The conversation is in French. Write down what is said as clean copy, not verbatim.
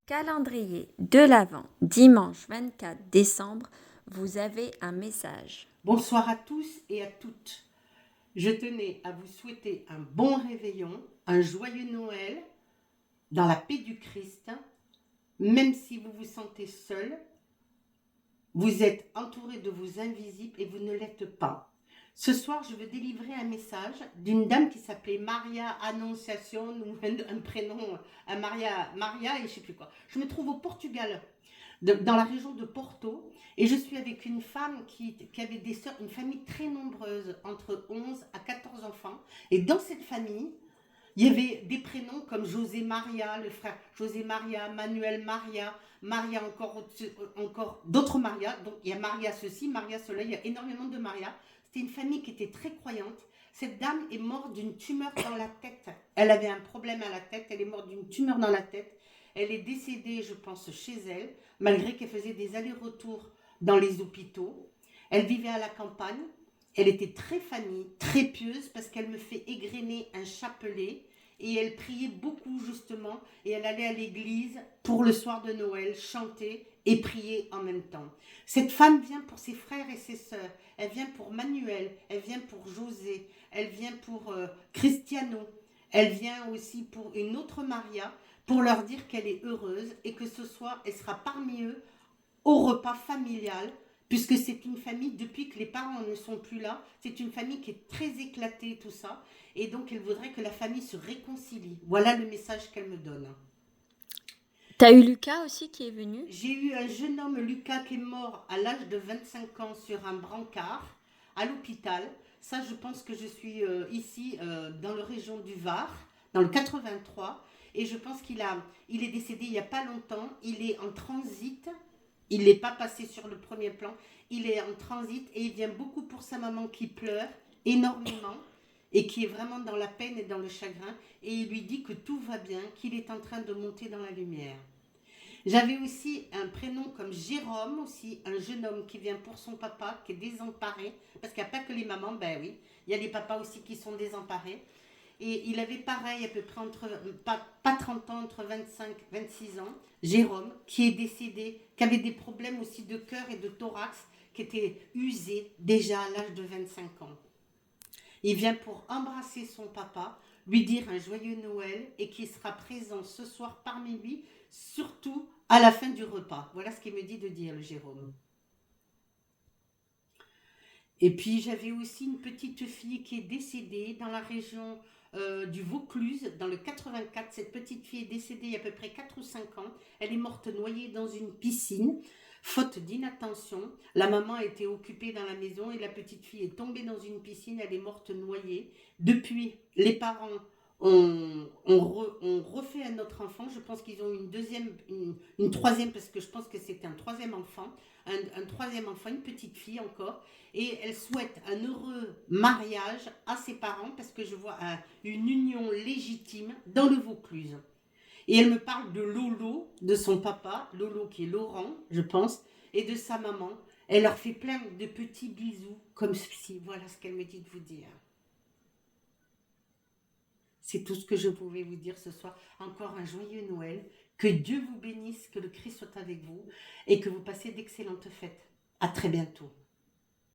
Calendrier de l'Avent, dimanche 24 décembre, vous avez un message. Bonsoir à tous et à toutes. Je tenais à vous souhaiter un bon réveillon, un joyeux Noël, dans la paix du Christ. Même si vous vous sentez seul, vous êtes entouré de vos invisibles et vous ne l'êtes pas. Ce soir, je veux délivrer un message d'une dame qui s'appelait Maria Annonciation, ou un prénom, Maria et je ne sais plus quoi. Je me trouve au Portugal, dans la région de Porto, et je suis avec une femme qui avait des sœurs, une famille très nombreuse, entre 11 à 14 enfants. Et dans cette famille, il y avait des prénoms comme José Maria, le frère José Maria, Manuel Maria, Maria encore d'autres Maria. Donc il y a Maria ceci, Maria cela, il y a énormément de Maria. C'était une famille qui était très croyante. Cette dame est morte d'une tumeur dans la tête. Elle avait un problème à la tête, elle est morte d'une tumeur dans la tête. Elle est décédée, je pense, chez elle, malgré qu'elle faisait des allers-retours dans les hôpitaux. Elle vivait à la campagne. Elle était très famille, très pieuse, parce qu'elle me fait égrener un chapelet. Et elle priait beaucoup, justement, et elle allait à l'église pour le soir de Noël, chanter et prier en même temps. Cette femme vient pour ses frères et ses sœurs. Elle vient pour Manuel, elle vient pour José, elle vient pour Cristiano. Elle vient aussi pour une autre Maria, pour leur dire qu'elle est heureuse et que ce soir, elle sera parmi eux au repas familial, puisque c'est une famille, depuis que les parents ne sont plus là, c'est une famille qui est très éclatée, tout ça, et donc elle voudrait que la famille se réconcilie. Voilà le message qu'elle me donne. T'as eu Lucas aussi qui est venu? J'ai eu un jeune homme, Lucas, qui est mort à l'âge de 25 ans sur un brancard à l'hôpital. Ça, je pense que je suis ici dans la région du Var, dans le 83, et je pense il est décédé il n'y a pas longtemps. Il est en transit. Il n'est pas passé sur le premier plan. Il est en transit et il vient beaucoup pour sa maman qui pleure énormément et qui est vraiment dans la peine et dans le chagrin. Et il lui dit que tout va bien, qu'il est en train de monter dans la lumière. J'avais aussi un prénom comme Jérôme, aussi un jeune homme qui vient pour son papa, qui est désemparé, parce qu'il n'y a pas que les mamans, ben oui, il y a les papas aussi qui sont désemparés. Et il avait pareil, à peu près pas 30 ans, entre 25 et 26 ans, Jérôme, qui est décédé, qui avait des problèmes aussi de cœur et de thorax, qui était usé déjà à l'âge de 25 ans. Il vient pour embrasser son papa, lui dire un joyeux Noël et qu'il sera présent ce soir parmi lui, surtout à la fin du repas. Voilà ce qu'il me dit de dire, le Jérôme. Et puis j'avais aussi une petite fille qui est décédée dans la région du Vaucluse, dans le 84. Cette petite fille est décédée il y a à peu près 4 ou 5 ans. Elle est morte noyée dans une piscine, faute d'inattention. La maman était occupée dans la maison et la petite fille est tombée dans une piscine, elle est morte noyée. Depuis, les parents ont refait un autre enfant. Je pense qu'ils ont une deuxième, une troisième, parce que je pense que c'était un troisième enfant. Un troisième enfant, une petite fille encore, et elle souhaite un heureux mariage à ses parents parce que je vois une union légitime dans le Vaucluse. Et elle me parle de Lolo, de son papa, Lolo qui est Laurent, je pense, et de sa maman. Elle leur fait plein de petits bisous, comme ceci. Voilà ce qu'elle me dit de vous dire. C'est tout ce que je pouvais vous dire ce soir. Encore un joyeux Noël. Que Dieu vous bénisse, que le Christ soit avec vous et que vous passez d'excellentes fêtes. À très bientôt.